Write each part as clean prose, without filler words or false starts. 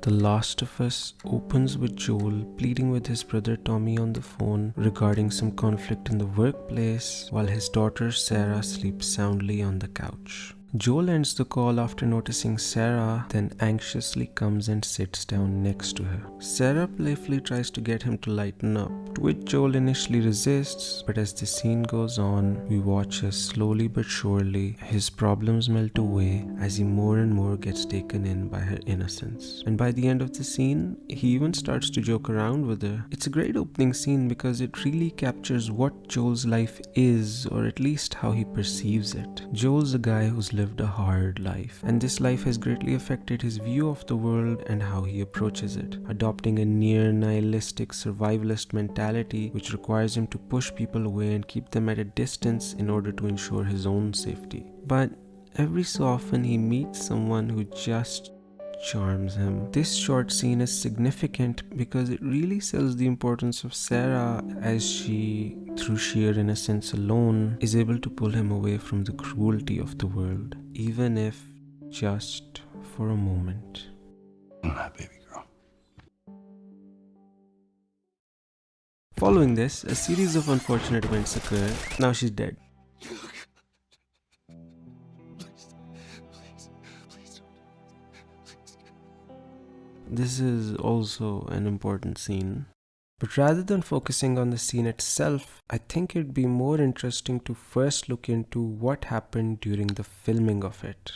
The Last of Us opens with Joel pleading with his brother Tommy on the phone regarding some conflict in the workplace while his daughter Sarah sleeps soundly on the couch. Joel ends the call after noticing Sarah, then anxiously comes and sits down next to her. Sarah playfully tries to get him to lighten up, to which Joel initially resists, but as the scene goes on, we watch as slowly but surely his problems melt away as he more and more gets taken in by her innocence. And by the end of the scene, he even starts to joke around with her. It's a great opening scene because it really captures what Joel's life is, or at least how he perceives it. Joel's a guy who's lived a hard life, and this life has greatly affected his view of the world and how he approaches it, adopting a near nihilistic survivalist mentality which requires him to push people away and keep them at a distance in order to ensure his own safety. But every so often he meets someone who just charms him. This short scene is significant because it really sells the importance of Sarah, as she, through sheer innocence alone, is able to pull him away from the cruelty of the world, even if just for a moment. My baby girl. Following this, a series of unfortunate events occur. Now she's dead. This is also an important scene. But rather than focusing on the scene itself, I think it'd be more interesting to first look into what happened during the filming of it.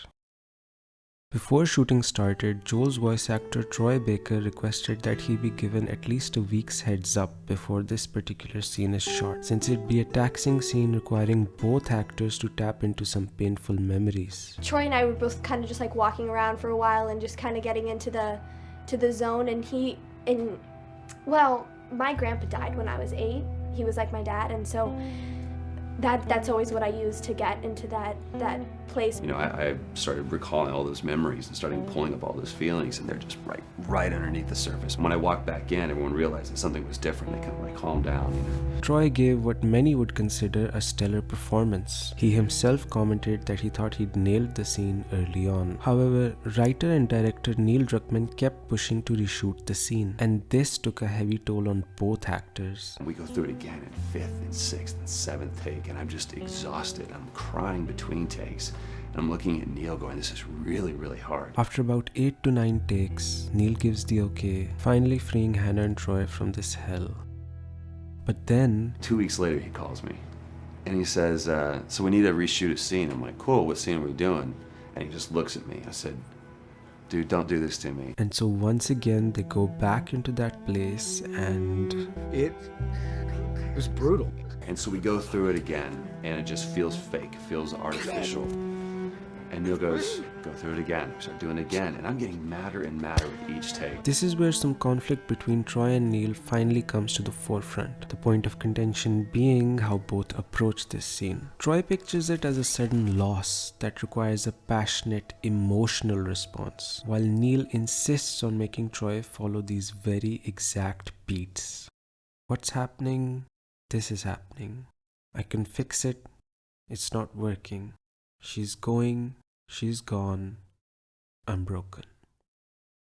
Before shooting started, Joel's voice actor Troy Baker requested that he be given at least a week's heads up before this particular scene is shot, since it'd be a taxing scene requiring both actors to tap into some painful memories. Troy and I were both kind of just like walking around for a while and just kind of getting into the zone, and well, my grandpa died when I was 8. He was like my dad, and so that's always what I use to get into that place. You know, I started recalling all those memories and starting pulling up all those feelings, and they're just right underneath the surface. When I walked back in, everyone realized that something was different. They kind of like calmed down, you know. Troy gave what many would consider a stellar performance. He himself commented that he thought he'd nailed the scene early on. However, writer and director Neil Druckmann kept pushing to reshoot the scene, and this took a heavy toll on both actors. We go through it again in 5th and 6th and 7th take, and I'm just exhausted. I'm crying between takes. And I'm looking at Neil going, this is really, really hard. After about 8 to 9 takes, Neil gives the okay, finally freeing Hannah and Troy from this hell. But then 2 weeks later, he calls me and he says, so we need to reshoot a scene. I'm like, cool, what scene are we doing? And he just looks at me. I said, dude, don't do this to me. And so once again, they go back into that place, and it was brutal. And so we go through it again, and it just feels fake, feels artificial. And Neil goes, go through it again. We start doing it again, and I'm getting madder and madder with each take. This is where some conflict between Troy and Neil finally comes to the forefront, the point of contention being how both approach this scene. Troy pictures it as a sudden loss that requires a passionate, emotional response, while Neil insists on making Troy follow these very exact beats. What's happening? This is happening. I can fix it. It's not working. She's going. She's gone. I'm broken.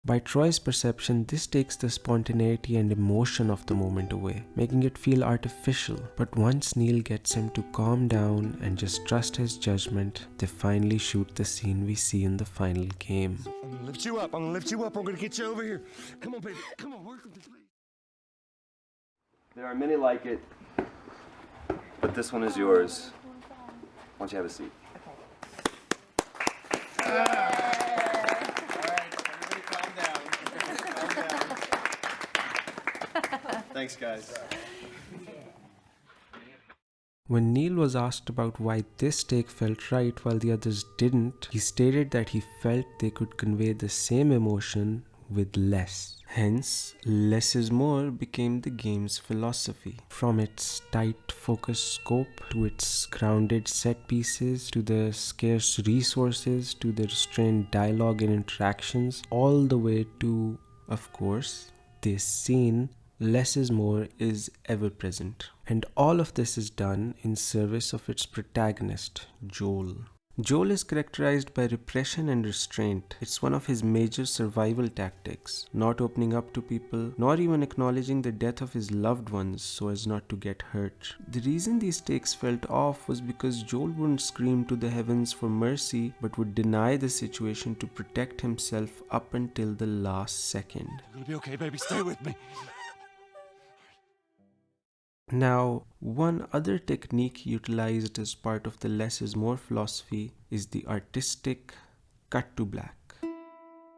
By Troy's perception, this takes the spontaneity and emotion of the moment away, making it feel artificial. But once Neil gets him to calm down and just trust his judgment, they finally shoot the scene we see in the final game. I'm gonna lift you up. I'm gonna lift you up. I'm gonna get you over here. Come on, baby. Come on, work with this. There are many like it, but this one is yours. Why don't you have a seat? Thanks, guys. When Neil was asked about why this take felt right while the others didn't, he stated that he felt they could convey the same emotion with less. Hence, less is more became the game's philosophy. From its tight focused scope to its grounded set pieces to the scarce resources to the restrained dialogue and interactions, all the way to, of course, this scene, less is more is ever present. And all of this is done in service of its protagonist, Joel. Joel is characterized by repression and restraint. It's one of his major survival tactics, not opening up to people, nor even acknowledging the death of his loved ones so as not to get hurt. The reason these takes felt off was because Joel wouldn't scream to the heavens for mercy, but would deny the situation to protect himself up until the last second. I'm gonna be okay, baby. Stay with me. Now, one other technique utilized as part of the less is more philosophy is the artistic cut to black.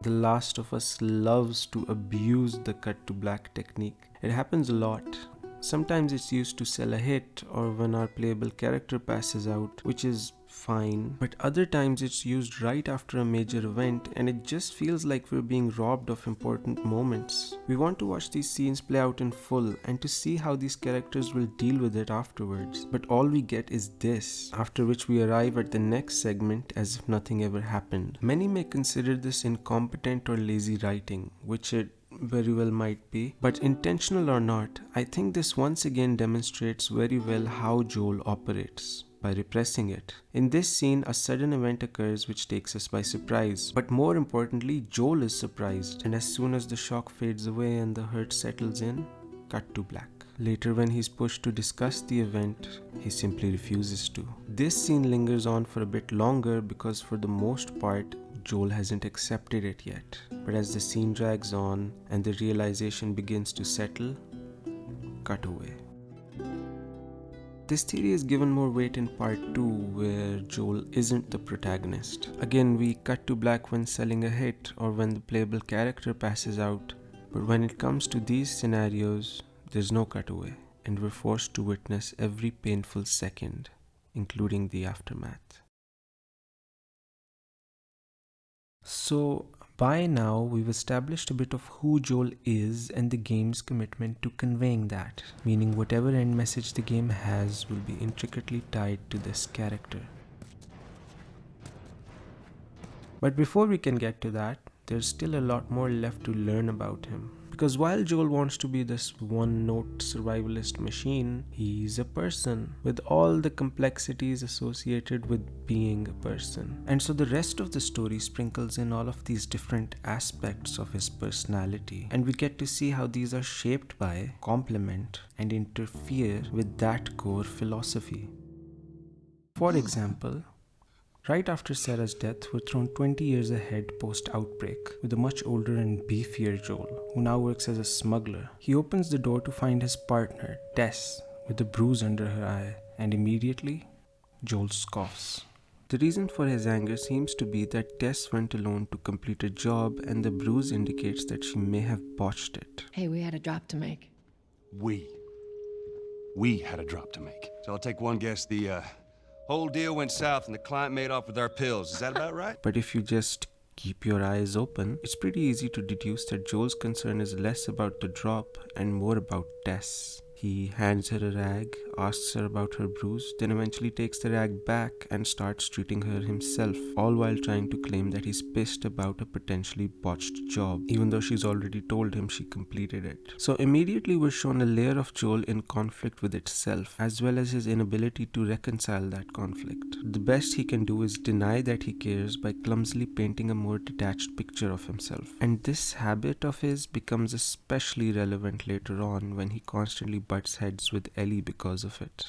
The Last of Us loves to abuse the cut to black technique. It happens a lot. Sometimes it's used to sell a hit or when our playable character passes out, which is fine, but other times it's used right after a major event and it just feels like we're being robbed of important moments. We want to watch these scenes play out in full and to see how these characters will deal with it afterwards, but all we get is this, after which we arrive at the next segment as if nothing ever happened. Many may consider this incompetent or lazy writing, which it very well might be, but intentional or not, I think this once again demonstrates very well how Joel operates, by repressing it. In this scene, a sudden event occurs which takes us by surprise, but more importantly, Joel is surprised, and as soon as the shock fades away and the hurt settles in, cut to black. Later, when he's pushed to discuss the event, he simply refuses to. This scene lingers on for a bit longer because for the most part, Joel hasn't accepted it yet. But as the scene drags on and the realization begins to settle, cut away. This theory is given more weight in part 2 where Joel isn't the protagonist. Again, we cut to black when selling a hit or when the playable character passes out, but when it comes to these scenarios, there's no cutaway, and we're forced to witness every painful second, including the aftermath. So, by now, we've established a bit of who Joel is and the game's commitment to conveying that, meaning whatever end message the game has will be intricately tied to this character. But before we can get to that, there's still a lot more left to learn about him. Because while Joel wants to be this one-note survivalist machine, he's a person with all the complexities associated with being a person. And so the rest of the story sprinkles in all of these different aspects of his personality, and we get to see how these are shaped by, complement, and interfere with that core philosophy. For example, right after Sarah's death, we're thrown 20 years ahead post-outbreak with a much older and beefier Joel, who now works as a smuggler. He opens the door to find his partner, Tess, with a bruise under her eye, and immediately, Joel scoffs. The reason for his anger seems to be that Tess went alone to complete a job and the bruise indicates that she may have botched it. Hey, we had a drop to make. We had a drop to make. So I'll take one guess. The whole deal went south and the client made off with our pills. Is that about right? But if you just keep your eyes open, it's pretty easy to deduce that Joel's concern is less about the drop and more about Tess. He hands her a rag, asks her about her bruise, then eventually takes the rag back and starts treating her himself, all while trying to claim that he's pissed about a potentially botched job, even though she's already told him she completed it. So immediately we're shown a layer of Joel in conflict with itself, as well as his inability to reconcile that conflict. The best he can do is deny that he cares by clumsily painting a more detached picture of himself. And this habit of his becomes especially relevant later on when he constantly butts heads with Ellie because of it.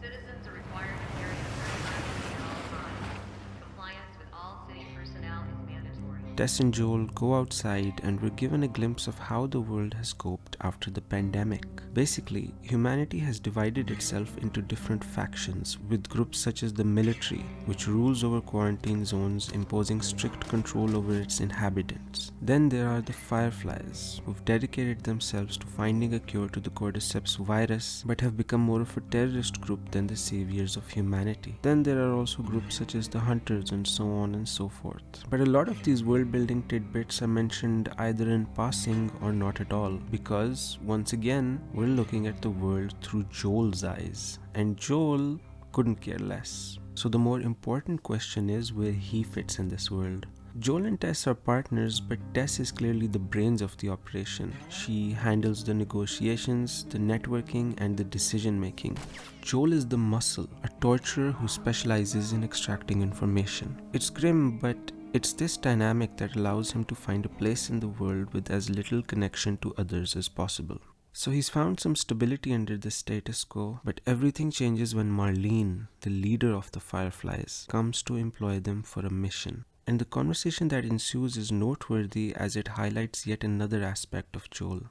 Citizens are required to carry a certified at all times. Compliance with all city personnel is mandatory. Tess and Joel go outside and we're given a glimpse of how the world has coped after the pandemic. Basically, humanity has divided itself into different factions, with groups such as the military, which rules over quarantine zones, imposing strict control over its inhabitants. Then there are the Fireflies, who've dedicated themselves to finding a cure to the cordyceps virus, but have become more of a terrorist group than the saviors of humanity. Then there are also groups such as the Hunters and so on and so forth. But a lot of these world-building tidbits are mentioned either in passing or not at all, because, once again, we're looking at the world through Joel's eyes, and Joel couldn't care less. So the more important question is where he fits in this world. Joel and Tess are partners, but Tess is clearly the brains of the operation. She handles the negotiations, the networking, and the decision making. Joel is the muscle, a torturer who specializes in extracting information. It's grim, but it's this dynamic that allows him to find a place in the world with as little connection to others as possible. So he's found some stability under the status quo, but everything changes when Marlene, the leader of the Fireflies, comes to employ them for a mission. And the conversation that ensues is noteworthy as it highlights yet another aspect of Joel,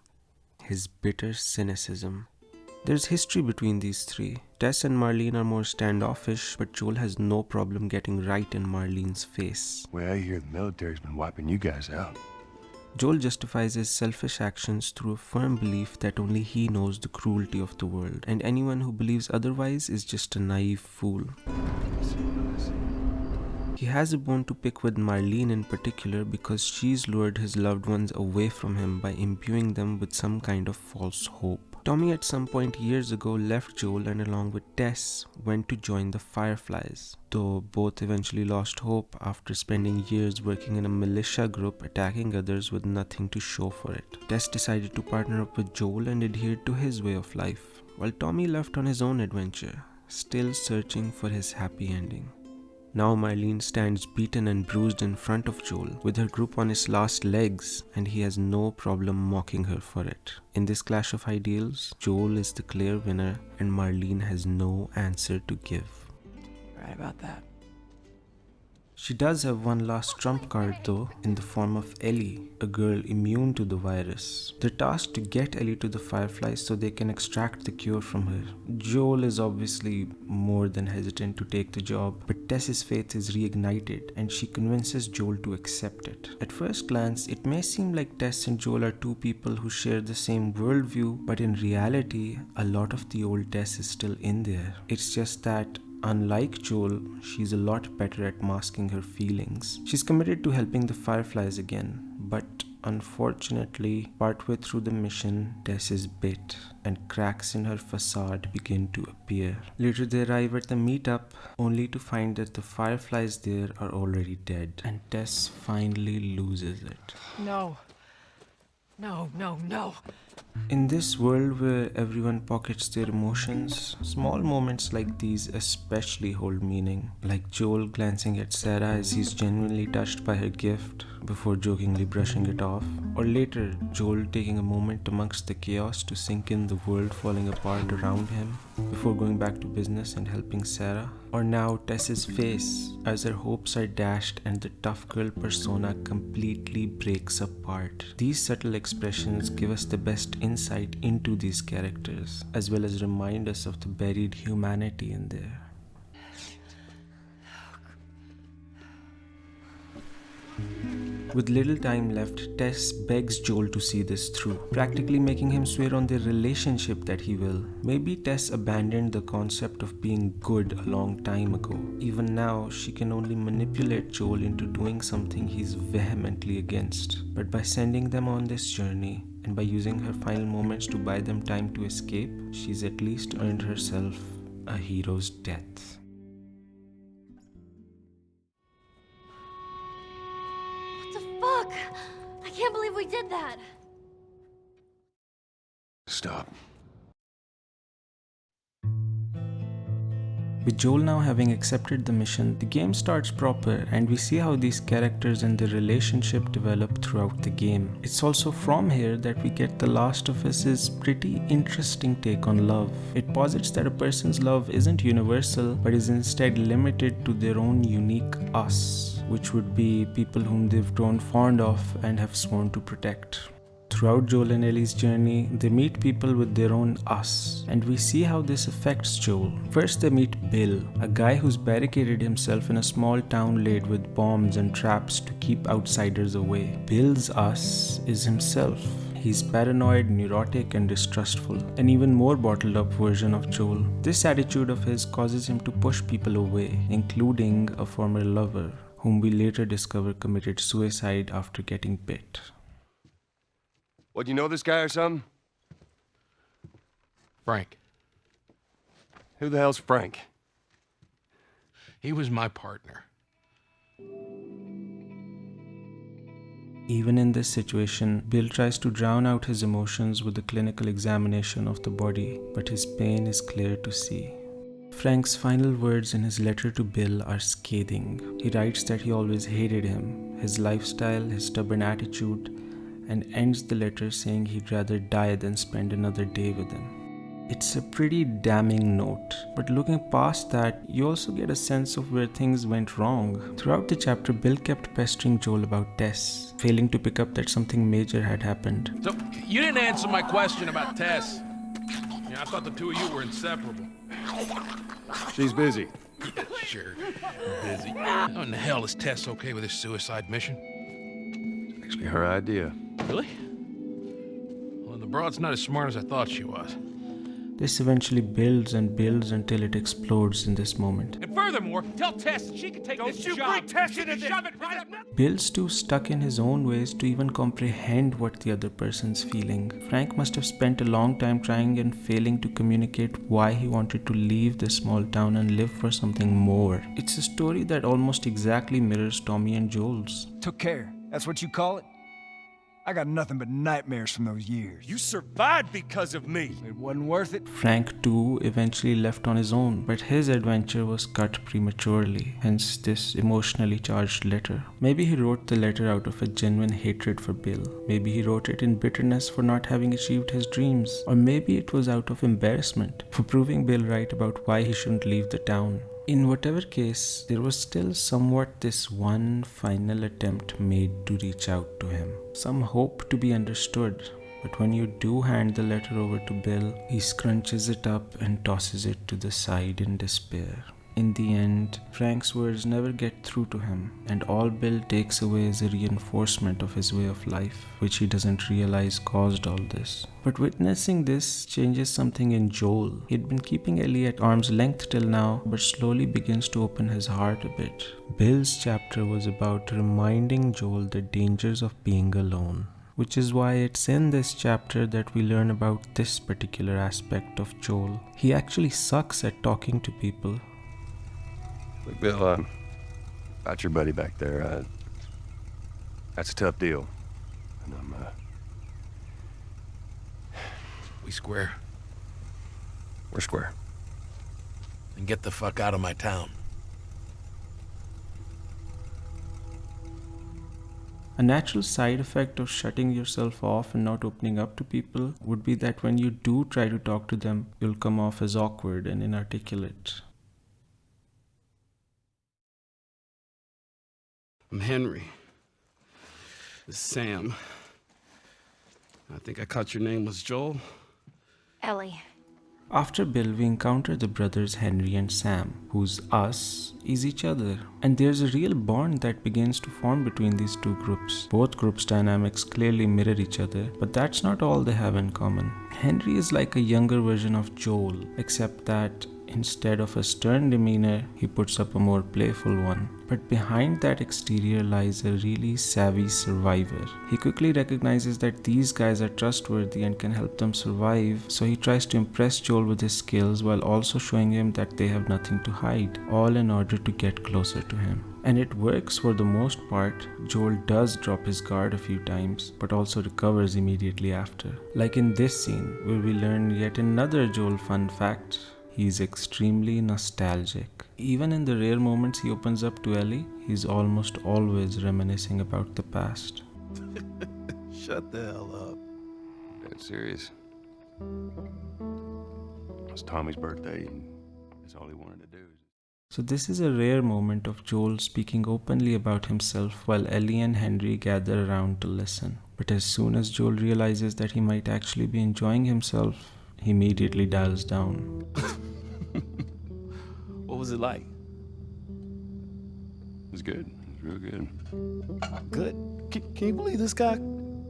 his bitter cynicism. There's history between these three. Tess and Marlene are more standoffish, but Joel has no problem getting right in Marlene's face. Well, I hear the military's been wiping you guys out. Joel justifies his selfish actions through a firm belief that only he knows the cruelty of the world, and anyone who believes otherwise is just a naive fool. He has a bone to pick with Marlene in particular because she's lured his loved ones away from him by imbuing them with some kind of false hope. Tommy at some point years ago left Joel and along with Tess went to join the Fireflies, though both eventually lost hope after spending years working in a militia group attacking others with nothing to show for it. Tess decided to partner up with Joel and adhered to his way of life, while Tommy left on his own adventure, still searching for his happy ending. Now Marlene stands beaten and bruised in front of Joel, with her group on its last legs, and he has no problem mocking her for it. In this clash of ideals, Joel is the clear winner, and Marlene has no answer to give. Right about that. She does have one last trump card though, in the form of Ellie, a girl immune to the virus. They're tasked to get Ellie to the Fireflies so they can extract the cure from her. Joel is obviously more than hesitant to take the job, but Tess's faith is reignited and she convinces Joel to accept it. At first glance, it may seem like Tess and Joel are two people who share the same worldview, but in reality, a lot of the old Tess is still in there. It's just that unlike Joel, she's a lot better at masking her feelings. She's committed to helping the Fireflies again, but unfortunately, partway through the mission, Tess is bit and cracks in her facade begin to appear. Later they arrive at the meetup, only to find that the Fireflies there are already dead, and Tess finally loses it. No. No, no, no. In this world where everyone pockets their emotions, small moments like these especially hold meaning. Like Joel glancing at Sarah as he's genuinely touched by her gift before jokingly brushing it off. Or later, Joel taking a moment amongst the chaos to sink in the world falling apart around him before going back to business and helping Sarah. Or now Tess's face as her hopes are dashed and the tough girl persona completely breaks apart. These subtle expressions give us the best insight into these characters, as well as remind us of the buried humanity in there. With little time left, Tess begs Joel to see this through, practically making him swear on their relationship that he will. Maybe Tess abandoned the concept of being good a long time ago. Even now, she can only manipulate Joel into doing something he's vehemently against. But by sending them on this journey, and by using her final moments to buy them time to escape, she's at least earned herself a hero's death. Fuck! I can't believe we did that! Stop. With Joel now having accepted the mission, the game starts proper and we see how these characters and their relationship develop throughout the game. It's also from here that we get The Last of Us's pretty interesting take on love. It posits that a person's love isn't universal, but is instead limited to their own unique us, which would be people whom they've grown fond of and have sworn to protect. Throughout Joel and Ellie's journey, they meet people with their own us, and we see how this affects Joel. First they meet Bill, a guy who's barricaded himself in a small town laid with bombs and traps to keep outsiders away. Bill's us is himself. He's paranoid, neurotic, and distrustful, an even more bottled up version of Joel. This attitude of his causes him to push people away, including a former lover, whom we later discover committed suicide after getting bit. What, you know this guy or something? Frank. Who the hell's Frank? He was my partner. Even in this situation, Bill tries to drown out his emotions with a clinical examination of the body, but his pain is clear to see. Frank's final words in his letter to Bill are scathing. He writes that he always hated him, his lifestyle, his stubborn attitude, and ends the letter saying he'd rather die than spend another day with him. It's a pretty damning note, but looking past that, you also get a sense of where things went wrong. Throughout the chapter, Bill kept pestering Joel about Tess, failing to pick up that something major had happened. So, you didn't answer my question about Tess. Yeah, I thought the two of you were inseparable. She's busy. Sure, busy. How in the hell is Tess okay with this suicide mission? Actually, her idea. Really? Well, the broad's not as smart as I thought she was. This eventually builds and builds until it explodes in this moment. And furthermore, tell Tess that she can take this job. Don't you bring Tess into this! Shove it right up. Bill's too stuck in his own ways to even comprehend what the other person's feeling. Frank must have spent a long time trying and failing to communicate why he wanted to leave this small town and live for something more. It's a story that almost exactly mirrors Tommy and Joel's. Took care. That's what you call it? I got nothing but nightmares from those years. You survived because of me. It wasn't worth it. Frank too eventually left on his own, but his adventure was cut prematurely, hence this emotionally charged letter. Maybe he wrote the letter out of a genuine hatred for Bill. Maybe he wrote it in bitterness for not having achieved his dreams. Or maybe it was out of embarrassment for proving Bill right about why he shouldn't leave the town. In whatever case, there was still somewhat this one final attempt made to reach out to him. Some hope to be understood, but when you do hand the letter over to Bill, he scrunches it up and tosses it to the side in despair. In the end, Frank's words never get through to him, and all Bill takes away is a reinforcement of his way of life, which he doesn't realize caused all this. But witnessing this changes something in Joel. He'd been keeping Ellie at arm's length till now, but slowly begins to open his heart a bit. Bill's chapter was about reminding Joel the dangers of being alone, which is why it's in this chapter that we learn about this particular aspect of Joel. He actually sucks at talking to people. Look, Bill, about your buddy back there, that's a tough deal. And We square. we're square. And get the fuck out of my town. A natural side effect of shutting yourself off and not opening up to people would be that when you do try to talk to them, you'll come off as awkward and inarticulate. I'm Henry. This is Sam. I think I caught your name was Joel. Ellie. After Bill, we encounter the brothers Henry and Sam, whose us is each other. And there's a real bond that begins to form between these two groups. Both groups' dynamics clearly mirror each other, but that's not all they have in common. Henry is like a younger version of Joel, except that instead of a stern demeanor, he puts up a more playful one. But behind that exterior lies a really savvy survivor. He quickly recognizes that these guys are trustworthy and can help them survive, so he tries to impress Joel with his skills while also showing him that they have nothing to hide, all in order to get closer to him. And it works for the most part. Joel does drop his guard a few times, but also recovers immediately after. Like in this scene, where we learn yet another Joel fun fact. He's extremely nostalgic. Even in the rare moments he opens up to Ellie, he's almost always reminiscing about the past. Shut the hell up. Dead serious. It was Tommy's birthday, and that's all he wanted to do. So this is a rare moment of Joel speaking openly about himself while Ellie and Henry gather around to listen. But as soon as Joel realizes that he might actually be enjoying himself, he immediately dials down. What was it like? It was good. It was real good. Good. Can you believe this guy?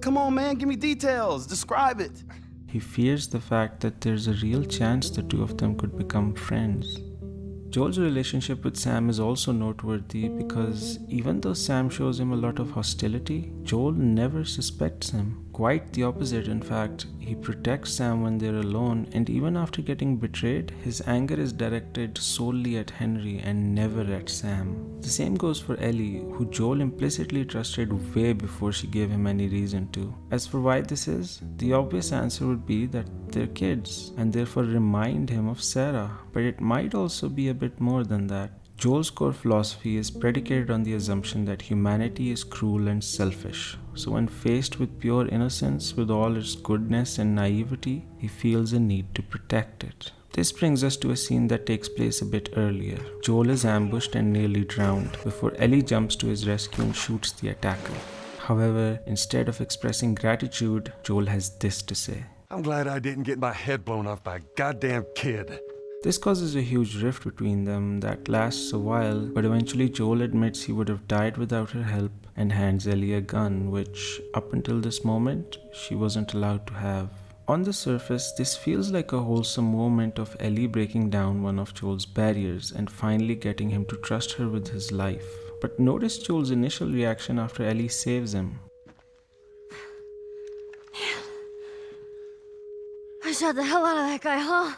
Come on, man, give me details. Describe it. He fears the fact that there's a real chance the two of them could become friends. Joel's relationship with Sam is also noteworthy because even though Sam shows him a lot of hostility, Joel never suspects him. Quite the opposite, in fact. He protects Sam when they're alone, and even after getting betrayed, his anger is directed solely at Henry and never at Sam. The same goes for Ellie, who Joel implicitly trusted way before she gave him any reason to. As for why this is, the obvious answer would be that they're kids, and therefore remind him of Sarah, but it might also be a bit more than that. Joel's core philosophy is predicated on the assumption that humanity is cruel and selfish. So when faced with pure innocence, with all its goodness and naivety, he feels a need to protect it. This brings us to a scene that takes place a bit earlier. Joel is ambushed and nearly drowned before Ellie jumps to his rescue and shoots the attacker. However, instead of expressing gratitude, Joel has this to say. I'm glad I didn't get my head blown off by a goddamn kid. This causes a huge rift between them that lasts a while, but eventually Joel admits he would have died without her help and hands Ellie a gun, which, up until this moment, she wasn't allowed to have. On the surface, this feels like a wholesome moment of Ellie breaking down one of Joel's barriers and finally getting him to trust her with his life. But notice Joel's initial reaction after Ellie saves him. I shot the hell out of that guy, huh?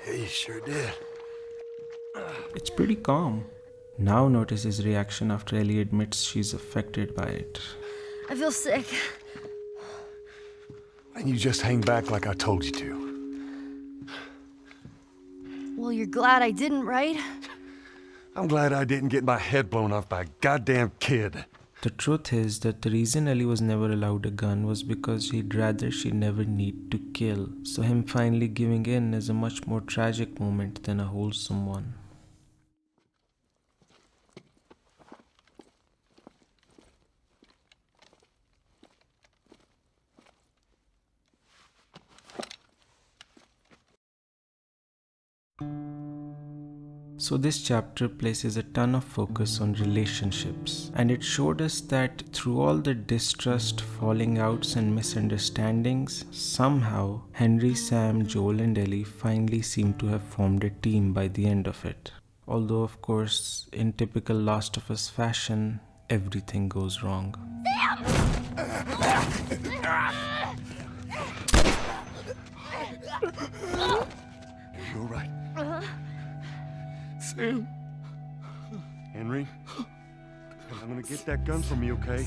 Yeah, you sure did. It's pretty calm. Now notice his reaction after Ellie admits she's affected by it. I feel sick. And you just hang back like I told you to. Well, you're glad I didn't, right? I'm glad I didn't get my head blown off by a goddamn kid. The truth is that the reason Ellie was never allowed a gun was because he'd rather she never need to kill. So him finally giving in is a much more tragic moment than a wholesome one. So this chapter places a ton of focus on relationships, and it showed us that through all the distrust, falling outs and misunderstandings, somehow Henry, Sam, Joel and Ellie finally seem to have formed a team by the end of it. Although of course, in typical Last of Us fashion, everything goes wrong. You alright? Sam. Henry? I'm gonna get that gun from you, okay?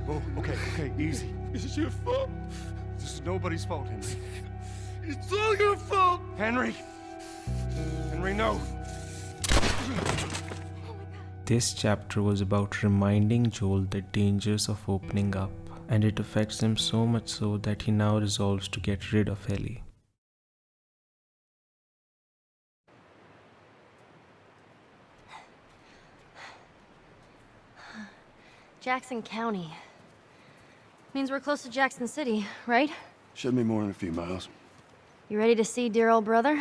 Oh, okay, easy. It's your fault. This is nobody's fault, Henry. It's all your fault. Henry! Henry, no! This chapter was about reminding Joel the dangers of opening up, and it affects him so much so that he now resolves to get rid of Ellie. Jackson County. Means we're close to Jackson City, right? Shouldn't be more than a few miles. You ready to see dear old brother?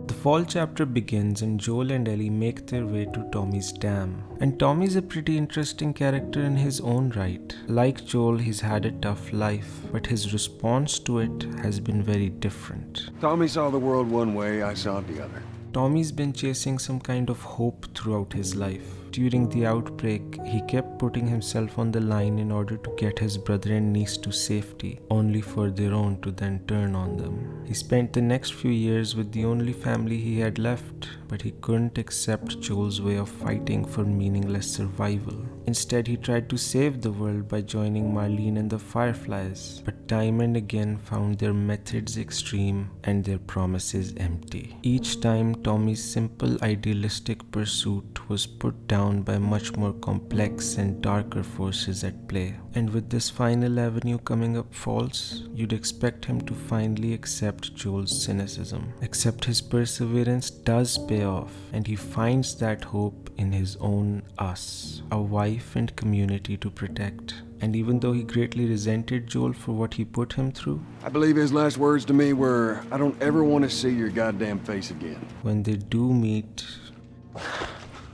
The fall chapter begins and Joel and Ellie make their way to Tommy's dam. And Tommy's a pretty interesting character in his own right. Like Joel, he's had a tough life, but his response to it has been very different. Tommy saw the world one way, I saw it the other. Tommy's been chasing some kind of hope throughout his life. During the outbreak, he kept putting himself on the line in order to get his brother and niece to safety, only for their own to then turn on them. He spent the next few years with the only family he had left, but he couldn't accept Joel's way of fighting for meaningless survival. Instead, he tried to save the world by joining Marlene and the Fireflies, but time and again found their methods extreme and their promises empty. Each time, Tommy's simple idealistic pursuit was put down by much more complex and darker forces at play. And with this final avenue coming up false, you'd expect him to finally accept Joel's cynicism. Except his perseverance does pay off, and he finds that hope in his own us, a wife and community to protect. And even though he greatly resented Joel for what he put him through, I believe his last words to me were, I don't ever want to see your goddamn face again. when they do meet,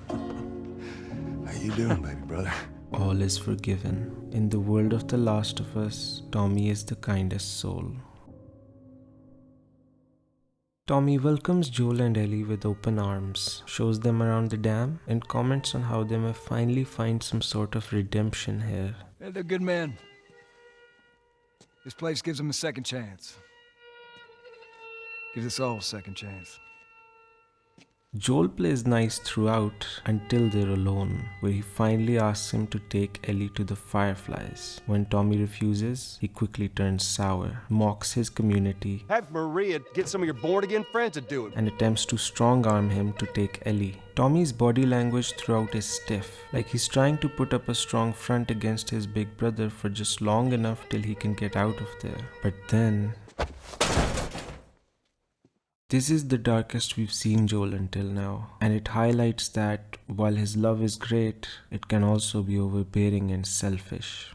How you doing, baby brother? all is forgiven. In the world of The Last of Us, Tommy is the kindest soul. Tommy welcomes Joel and Ellie with open arms, shows them around the dam, and comments on how they may finally find some sort of redemption here. Hey, they're good men. This place gives them a second chance. Gives us all a second chance. Joel plays nice throughout until they're alone, where he finally asks him to take Ellie to the Fireflies. When Tommy refuses, he quickly turns sour, mocks his community, Have Maria get some of your born-again friends to do it. and attempts to strong-arm him to take Ellie. Tommy's body language throughout is stiff, like he's trying to put up a strong front against his big brother for just long enough till he can get out of there. But then... This is the darkest we've seen Joel until now, and it highlights that while his love is great, it can also be overbearing and selfish.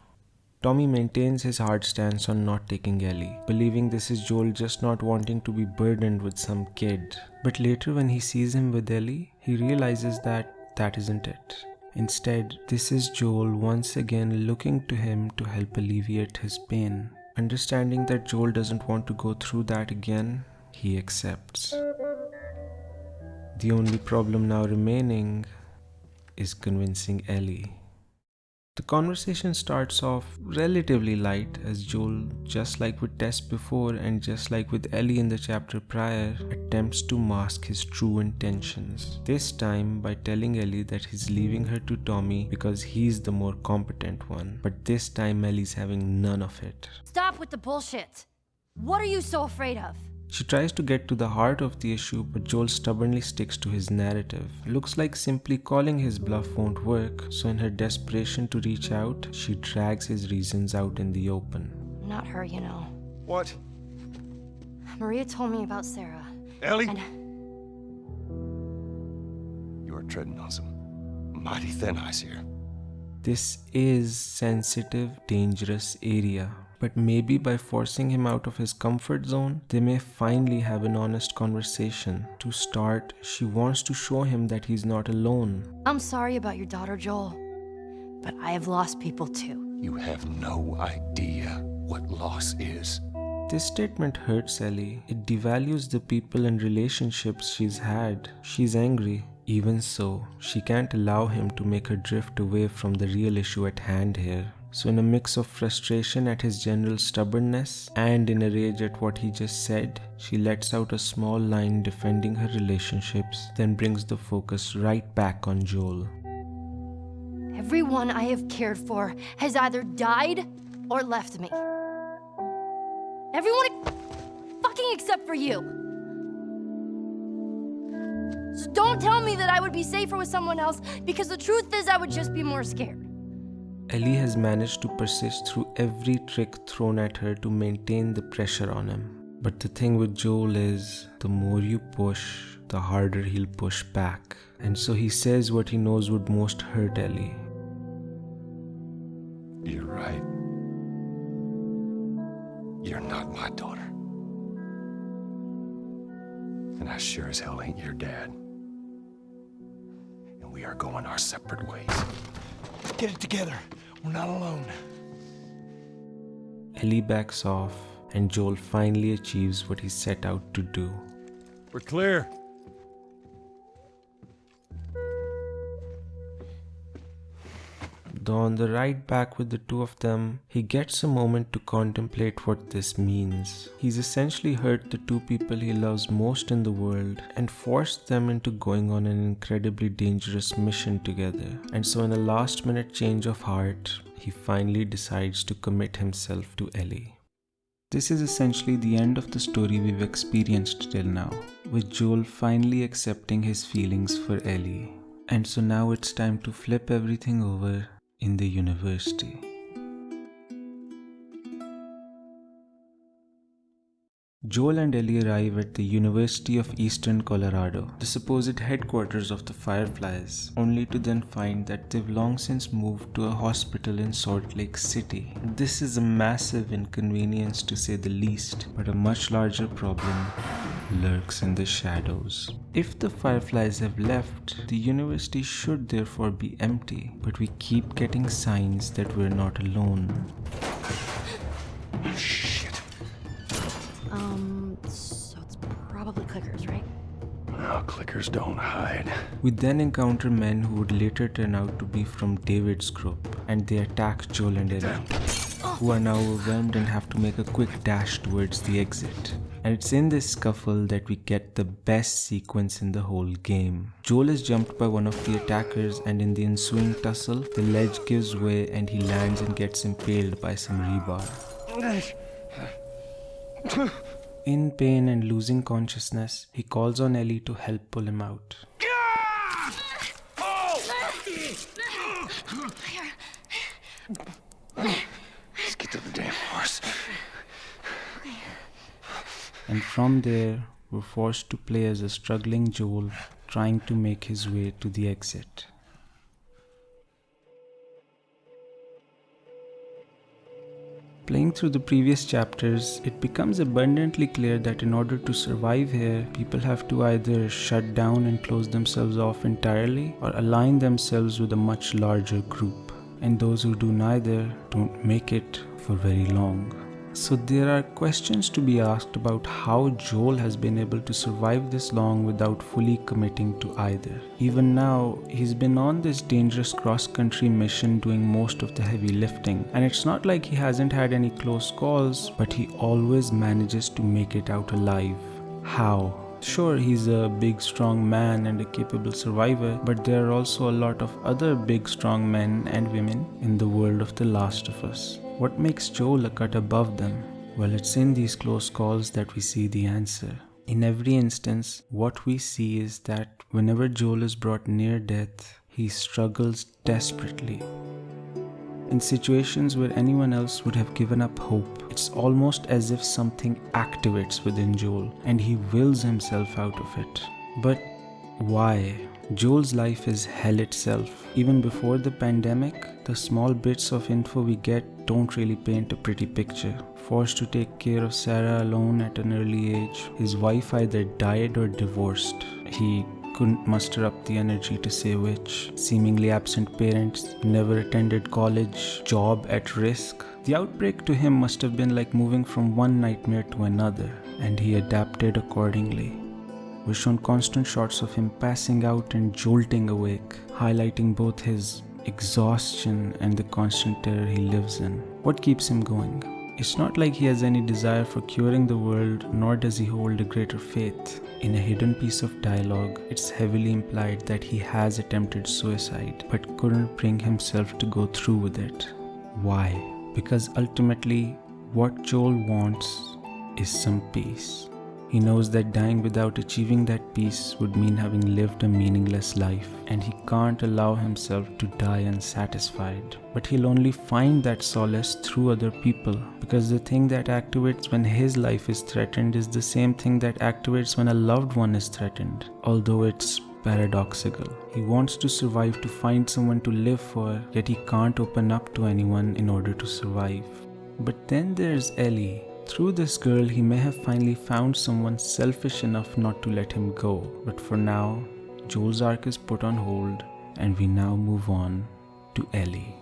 Tommy maintains his hard stance on not taking Ellie, believing this is Joel just not wanting to be burdened with some kid. But later when he sees him with Ellie, he realizes that that isn't it. Instead, this is Joel once again looking to him to help alleviate his pain. Understanding that Joel doesn't want to go through that again, he accepts. The only problem now remaining is convincing Ellie. The conversation starts off relatively light as Joel, just like with Tess before and just like with Ellie in the chapter prior, attempts to mask his true intentions. This time by telling Ellie that he's leaving her to Tommy because he's the more competent one. But this time Ellie's having none of it. Stop with the bullshit. What are you so afraid of? She tries to get to the heart of the issue, but Joel stubbornly sticks to his narrative. Looks like simply calling his bluff won't work, so in her desperation to reach out, she drags his reasons out in the open. Not her, you know. What? Maria told me about Sarah. Ellie? And You are treading on some mighty thin ice here. This is sensitive, dangerous area. But maybe by forcing him out of his comfort zone, they may finally have an honest conversation. To start, she wants to show him that he's not alone. I'm sorry about your daughter, Joel, but I have lost people too. You have no idea what loss is. This statement hurts Ellie. It devalues the people and relationships she's had. She's angry. Even so, she can't allow him to make her drift away from the real issue at hand here. So in a mix of frustration at his general stubbornness and in a rage at what he just said, she lets out a small line defending her relationships, then brings the focus right back on Joel. Everyone I have cared for has either died or left me. Everyone fucking except for you. So don't tell me that I would be safer with someone else, because the truth is I would just be more scared. Ellie has managed to persist through every trick thrown at her to maintain the pressure on him. But the thing with Joel is, the more you push, the harder he'll push back. And so he says what he knows would most hurt Ellie. You're right. You're not my daughter. And I sure as hell ain't your dad. And we are going our separate ways. Get it together. We're not alone. Ellie backs off, and Joel finally achieves what he set out to do. We're clear. Though on the ride back with the two of them, he gets a moment to contemplate what this means. He's essentially hurt the two people he loves most in the world and forced them into going on an incredibly dangerous mission together. And so in a last-minute change of heart, he finally decides to commit himself to Ellie. This is essentially the end of the story we've experienced till now, with Joel finally accepting his feelings for Ellie. And so now it's time to flip everything over in the university. Joel and Ellie arrive at the University of Eastern Colorado, the supposed headquarters of the Fireflies, only to then find that they've long since moved to a hospital in Salt Lake City. This is a massive inconvenience to say the least, but a much larger problem lurks in the shadows. If the Fireflies have left, the university should therefore be empty, but we keep getting signs that we're not alone. Shit. So it's Probably clickers, right? No, clickers don't hide. We then encounter men who would later turn out to be from David's group, and they attack Joel and Ellie, who are now overwhelmed and have to make a quick dash towards the exit. And it's in this scuffle that we get the best sequence in the whole game. Joel is jumped by one of the attackers, and in the ensuing tussle, the ledge gives way and he lands and gets impaled by some rebar. In pain and losing consciousness, he calls on Ellie to help pull him out. Let's get to the damn horse. And from there, we're forced to play as a struggling Joel trying to make his way to the exit. Playing through the previous chapters, it becomes abundantly clear that in order to survive here, people have to either shut down and close themselves off entirely or align themselves with a much larger group. And those who do neither don't make it for very long. So there are questions to be asked about how Joel has been able to survive this long without fully committing to either. Even now, he's been on this dangerous cross-country mission doing most of the heavy lifting, and it's not like he hasn't had any close calls, but he always manages to make it out alive. How? Sure, he's a big strong man and a capable survivor, but there are also a lot of other big strong men and women in the world of The Last of Us. What makes Joel a cut above them? Well, it's in these close calls that we see the answer. In every instance, what we see is that whenever Joel is brought near death, he struggles desperately. In situations where anyone else would have given up hope, it's almost as if something activates within Joel and he wills himself out of it. But why? Joel's life is hell itself. Even before the pandemic, the small bits of info we get don't really paint a pretty picture. Forced to take care of Sarah alone at an early age, his wife either died or divorced. He couldn't muster up the energy to say which. Seemingly absent parents, never attended college, job at risk. The outbreak to him must have been like moving from one nightmare to another, and he adapted accordingly. We're shown constant shots of him passing out and jolting awake, highlighting both his exhaustion and the constant terror he lives in. What keeps him going? It's not like he has any desire for curing the world, nor does he hold a greater faith. In a hidden piece of dialogue, it's heavily implied that he has attempted suicide, but couldn't bring himself to go through with it. Why? Because ultimately, what Joel wants is some peace. He knows that dying without achieving that peace would mean having lived a meaningless life, and he can't allow himself to die unsatisfied. But he'll only find that solace through other people, because the thing that activates when his life is threatened is the same thing that activates when a loved one is threatened, although it's paradoxical. He wants to survive to find someone to live for, yet he can't open up to anyone in order to survive. But then there's Ellie. Through this girl, he may have finally found someone selfish enough not to let him go. But for now, Joel's arc is put on hold, and we now move on to Ellie.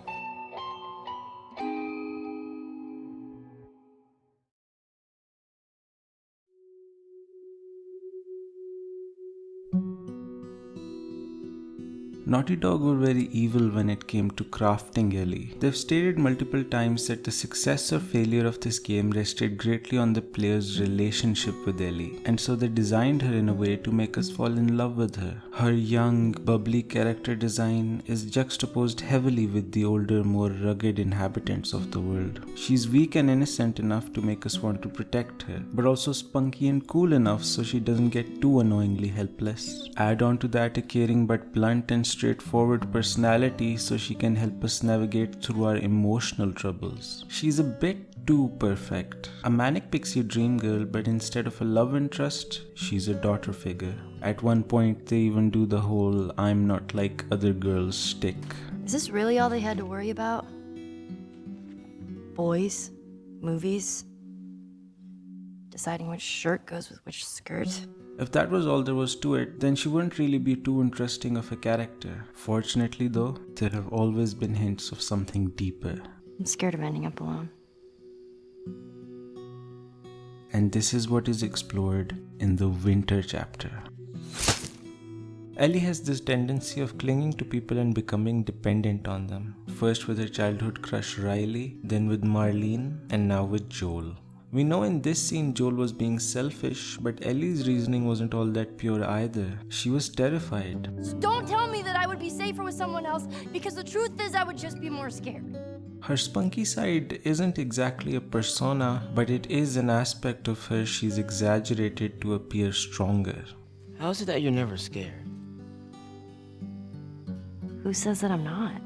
Naughty Dog were very evil when it came to crafting Ellie. They've stated multiple times that the success or failure of this game rested greatly on the player's relationship with Ellie, and so they designed her in a way to make us fall in love with her. Her young, bubbly character design is juxtaposed heavily with the older, more rugged inhabitants of the world. She's weak and innocent enough to make us want to protect her, but also spunky and cool enough so she doesn't get too annoyingly helpless. Add on to that a caring but blunt and straightforward personality so she can help us navigate through our emotional troubles. She's a bit too perfect. A manic pixie dream girl, but instead of a love interest, she's a daughter figure. At one point they even do the whole "I'm not like other girls" shtick. Is this really all they had to worry about? Boys? Movies? Deciding which shirt goes with which skirt? If that was all there was to it, then she wouldn't really be too interesting of a character. Fortunately though, there have always been hints of something deeper. I'm scared of ending up alone. and this is what is explored in the winter chapter. Ellie has this tendency of clinging to people and becoming dependent on them. First with her childhood crush Riley, then with Marlene, and now with Joel. We know in this scene Joel was being selfish, but Ellie's reasoning wasn't all that pure either. She was terrified. So don't tell me that I would be safer with someone else, because the truth is I would just be more scared. Her spunky side isn't exactly a persona, but it is an aspect of her she's exaggerated to appear stronger. How is it that you're never scared? Who says that I'm not?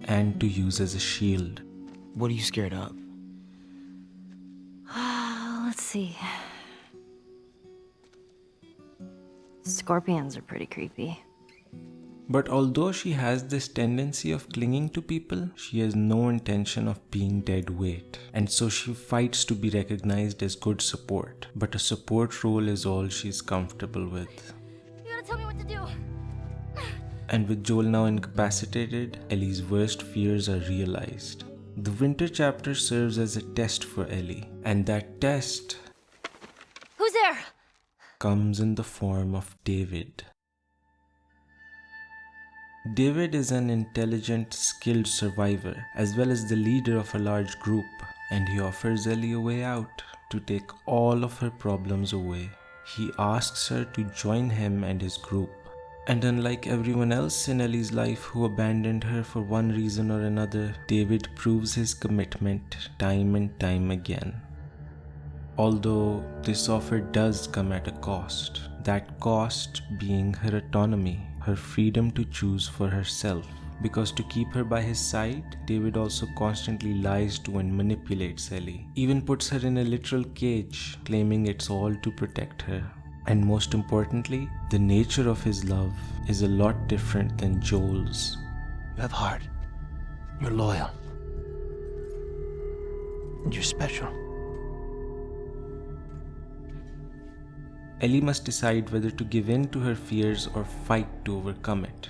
And to use as a shield. What are you scared of? Let's see. Scorpions are pretty creepy. But although she has this tendency of clinging to people, she has no intention of being dead weight. And so she fights to be recognized as good support. But a support role is all she's comfortable with. You gotta tell me what to do. And with Joel now incapacitated, Ellie's worst fears are realized. The winter chapter serves as a test for Ellie, and that test Who's there? comes in the form of David. David is an intelligent, skilled survivor, as well as the leader of a large group, and he offers Ellie a way out to take all of her problems away. He asks her to join him and his group. And unlike everyone else in Ellie's life who abandoned her for one reason or another, David proves his commitment time and time again. Although this offer does come at a cost, that cost being her autonomy, her freedom to choose for herself. Because to keep her by his side, David also constantly lies to and manipulates Ellie, even puts her in a literal cage, claiming it's all to protect her. And most importantly, the nature of his love is a lot different than Joel's. You have heart. You're loyal. And you're special. Ellie must decide whether to give in to her fears or fight to overcome it.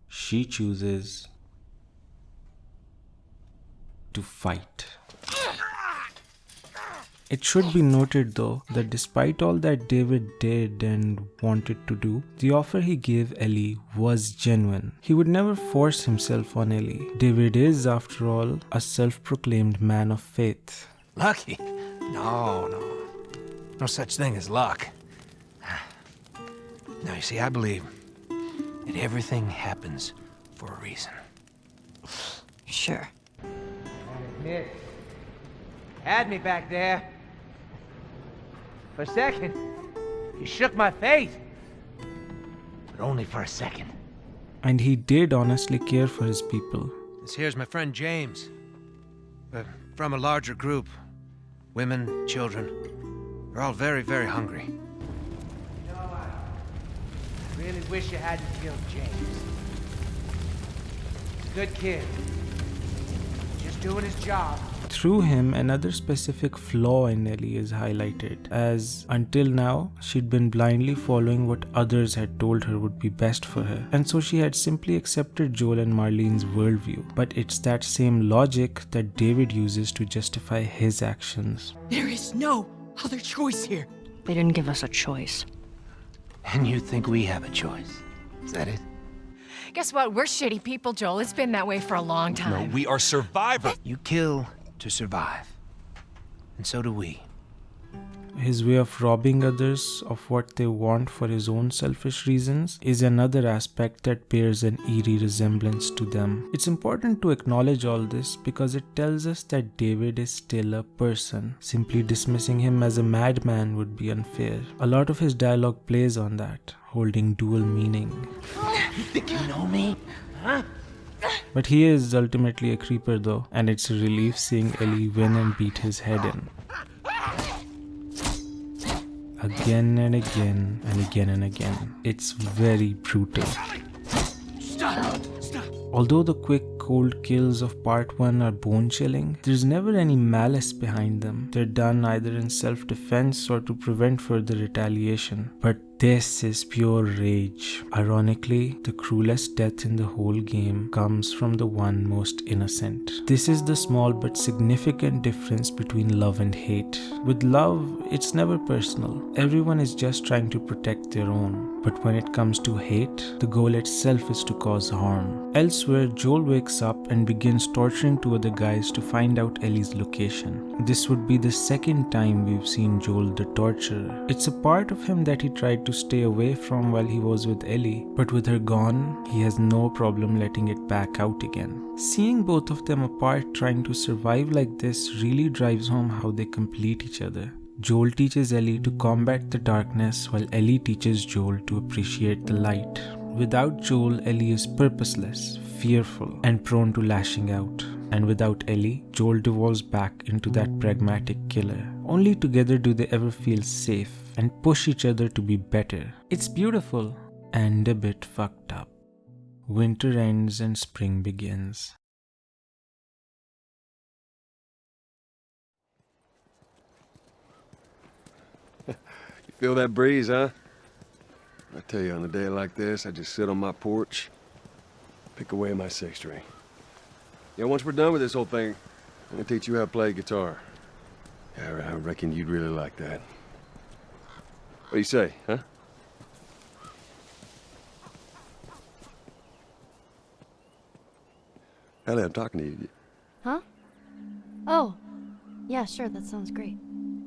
She chooses to fight. It should be noted though that despite all that David did and wanted to do, the offer he gave Ellie was genuine. He would never force himself on Ellie. David is, after all, a self-proclaimed man of faith. Lucky? No. No such thing as luck. Now, you see, I believe that everything happens for a reason. Sure. I admit, had me back there. For a second, you shook my faith. But only for a second. And he did honestly care for his people. This here's my friend James. We're from a larger group. Women, children. We're all very, very hungry. You know, I really wish you hadn't killed James. He's a good kid. Just doing his job. Through him, another specific flaw in Ellie is highlighted, as until now, she'd been blindly following what others had told her would be best for her, and so she had simply accepted Joel and Marlene's worldview. But it's that same logic that David uses to justify his actions. There is no other choice here. They didn't give us a choice. And you think we have a choice? Is that it? Guess what? We're shitty people, Joel. It's been that way for a long time. No, we are survivors. You kill to survive. And so do we. His way of robbing others of what they want for his own selfish reasons is another aspect that bears an eerie resemblance to them. It's important to acknowledge all this because it tells us that David is still a person. Simply dismissing him as a madman would be unfair. A lot of his dialogue plays on that, holding dual meaning. You think you know me? Huh? But he is ultimately a creeper though, and it's a relief seeing Ellie win and beat his head in. Again and again and again and again. It's very brutal. Stop! Although the quick cold kills of part 1 are bone-chilling, there's never any malice behind them. They're done either in self-defense or to prevent further retaliation. But this is pure rage. Ironically, the cruelest death in the whole game comes from the one most innocent. This is the small but significant difference between love and hate. With love, it's never personal. Everyone is just trying to protect their own. But when it comes to hate, the goal itself is to cause harm. Elsewhere, Joel wakes up and begins torturing two other guys to find out Ellie's location. This would be the second time we've seen Joel the torturer. It's a part of him that he tried to stay away from while he was with Ellie, but with her gone, he has no problem letting it back out again. Seeing both of them apart trying to survive like this really drives home how they complete each other. Joel teaches Ellie to combat the darkness while Ellie teaches Joel to appreciate the light. Without Joel, Ellie is purposeless, fearful, and prone to lashing out. And without Ellie, Joel devolves back into that pragmatic killer. Only together do they ever feel safe and push each other to be better. It's beautiful and a bit fucked up. Winter ends and spring begins. You feel that breeze, huh? I tell you, on a day like this, I just sit on my porch, pick away my six string. Yeah, once we're done with this whole thing, I'm gonna teach you how to play guitar. Yeah, I reckon you'd really like that. What do you say, huh? Ellie, I'm talking to you. Huh? Oh, yeah, sure, that sounds great.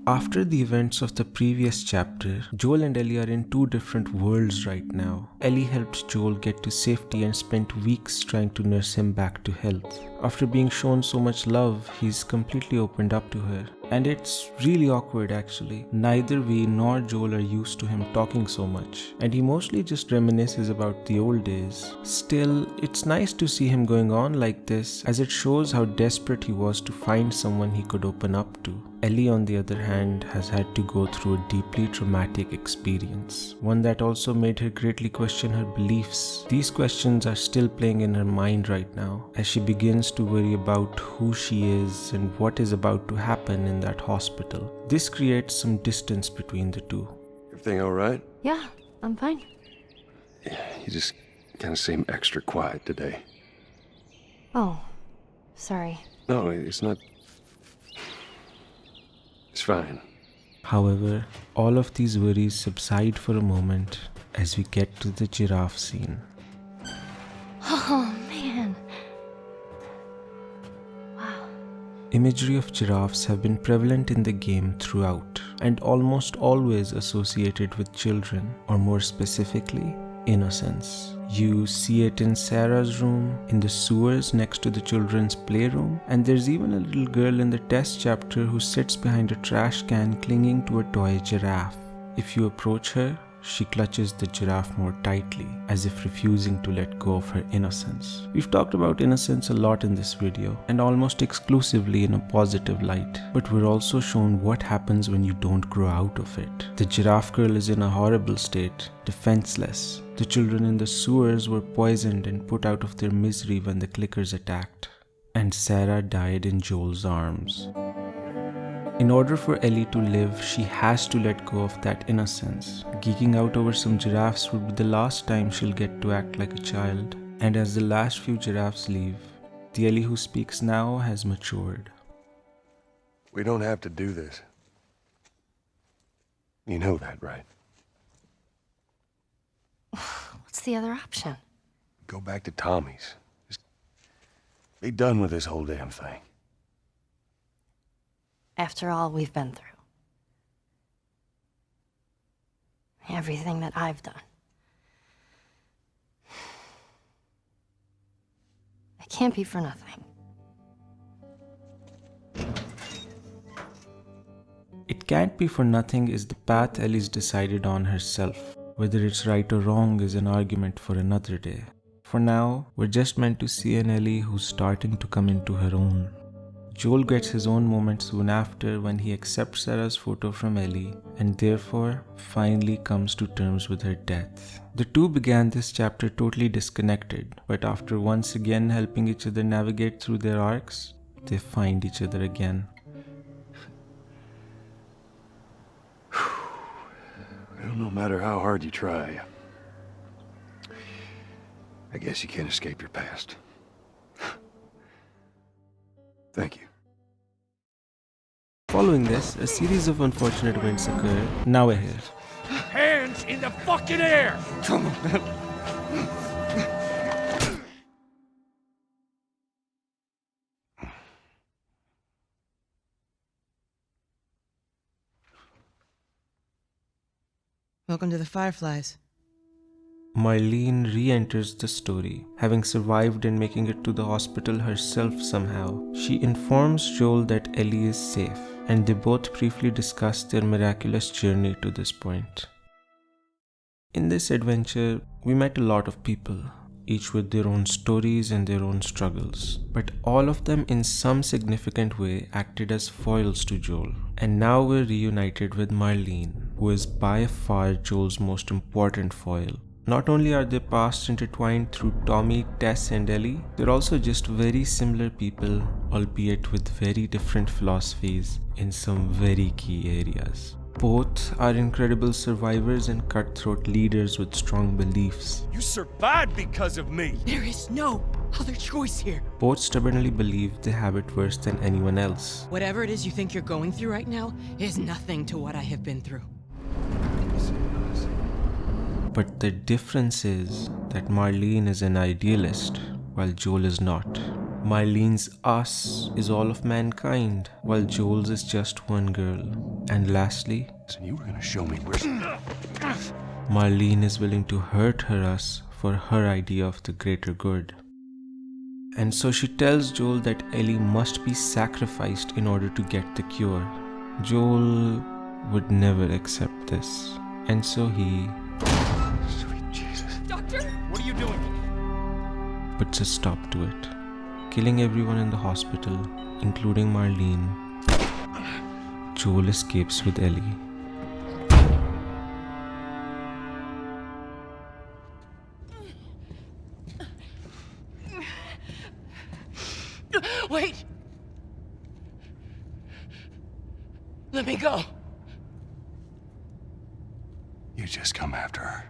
After the events of the previous chapter, Joel and Ellie are in two different worlds right now. Ellie helped Joel get to safety and spent weeks trying to nurse him back to health. After being shown so much love, he's completely opened up to her. And it's really awkward actually. Neither we nor Joel are used to him talking so much, and he mostly just reminisces about the old days. Still, it's nice to see him going on like this, as it shows how desperate he was to find someone he could open up to. Ellie, on the other hand, has had to go through a deeply traumatic experience, one that also made her greatly question her beliefs. These questions are still playing in her mind right now, as she begins to worry about who she is and what is about to happen in that hospital. This creates some distance between the two. Everything all right? Yeah, I'm fine. Yeah, you just kind of seem extra quiet today. Oh, sorry. No, it's not. It's fine. However, all of these worries subside for a moment as we get to the giraffe scene. Oh, man. Wow. Imagery of giraffes have been prevalent in the game throughout, and almost always associated with children, or more specifically, innocence. You see it in Sarah's room, in the sewers next to the children's playroom, and there's even a little girl in the Tess chapter who sits behind a trash can clinging to a toy giraffe. If you approach her, she clutches the giraffe more tightly, as if refusing to let go of her innocence. We've talked about innocence a lot in this video, and almost exclusively in a positive light, but we're also shown what happens when you don't grow out of it. The giraffe girl is in a horrible state, defenseless. The children in the sewers were poisoned and put out of their misery when the clickers attacked. And Sarah died in Joel's arms. In order for Ellie to live, she has to let go of that innocence. Geeking out over some giraffes would be the last time she'll get to act like a child. And as the last few giraffes leave, the Ellie who speaks now has matured. We don't have to do this. You know that, right? What's the other option? Go back to Tommy's. Just be done with this whole damn thing. After all we've been through. Everything that I've done. It can't be for nothing. It can't be for nothing is the path Ellie's decided on herself. Whether it's right or wrong is an argument for another day. For now, we're just meant to see an Ellie who's starting to come into her own. Joel gets his own moment soon after when he accepts Sarah's photo from Ellie and therefore finally comes to terms with her death. The two began this chapter totally disconnected, but after once again helping each other navigate through their arcs, they find each other again. Well, no matter how hard you try, I guess you can't escape your past. Thank you. Following this, a series of unfortunate events occur. Now we're here. Hands in the fucking air! Come on, man. Welcome to the Fireflies. Marlene re-enters the story, having survived and making it to the hospital herself somehow. She informs Joel that Ellie is safe, and they both briefly discuss their miraculous journey to this point. In this adventure, we met a lot of people, each with their own stories and their own struggles, but all of them in some significant way acted as foils to Joel. And now we're reunited with Marlene, who is by far Joel's most important foil. Not only are their pasts intertwined through Tommy, Tess and Ellie, they're also just very similar people, albeit with very different philosophies in some very key areas. Both are incredible survivors and cutthroat leaders with strong beliefs. You survived because of me! There is no other choice here. Both stubbornly believe they have it worse than anyone else. Whatever it is you think you're going through right now is nothing to what I have been through. But the difference is that Marlene is an idealist, while Joel is not. Marlene's us is all of mankind, while Joel's is just one girl. And lastly, So you were gonna show me where's... Marlene is willing to hurt her us for her idea of the greater good. And so she tells Joel that Ellie must be sacrificed in order to get the cure. Joel would never accept this, and so he... Sweet Jesus. Doctor? What are you doing? puts a stop to it, killing everyone in the hospital, including Marlene. Joel escapes with Ellie. Wait! Let me go! You just come after her.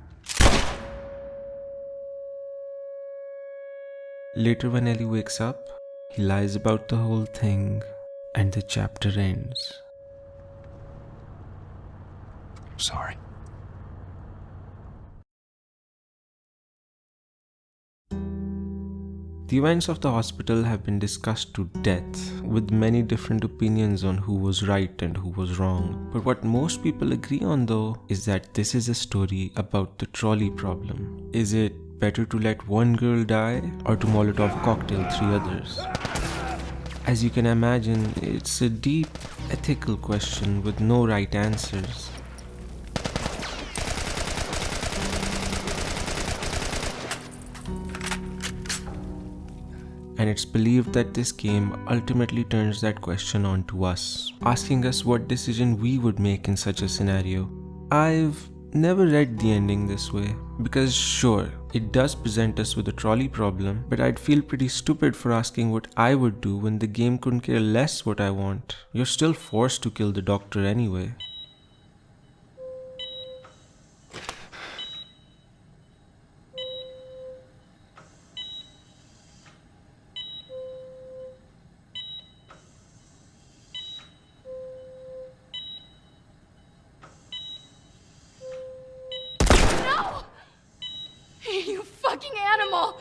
Later, when Ellie wakes up, he lies about the whole thing, and the chapter ends. I'm sorry. The events of the hospital have been discussed to death, with many different opinions on who was right and who was wrong. But what most people agree on, though, is that this is a story about the trolley problem. Is it better to let one girl die, or to Molotov cocktail 3 others? As you can imagine, it's a deep ethical question with no right answers. And it's believed that this game ultimately turns that question on to us, asking us what decision we would make in such a scenario. I've never read the ending this way, because sure, it does present us with a trolley problem, but I'd feel pretty stupid for asking what I would do when the game couldn't care less what I want. You're still forced to kill the doctor anyway. You fucking animal!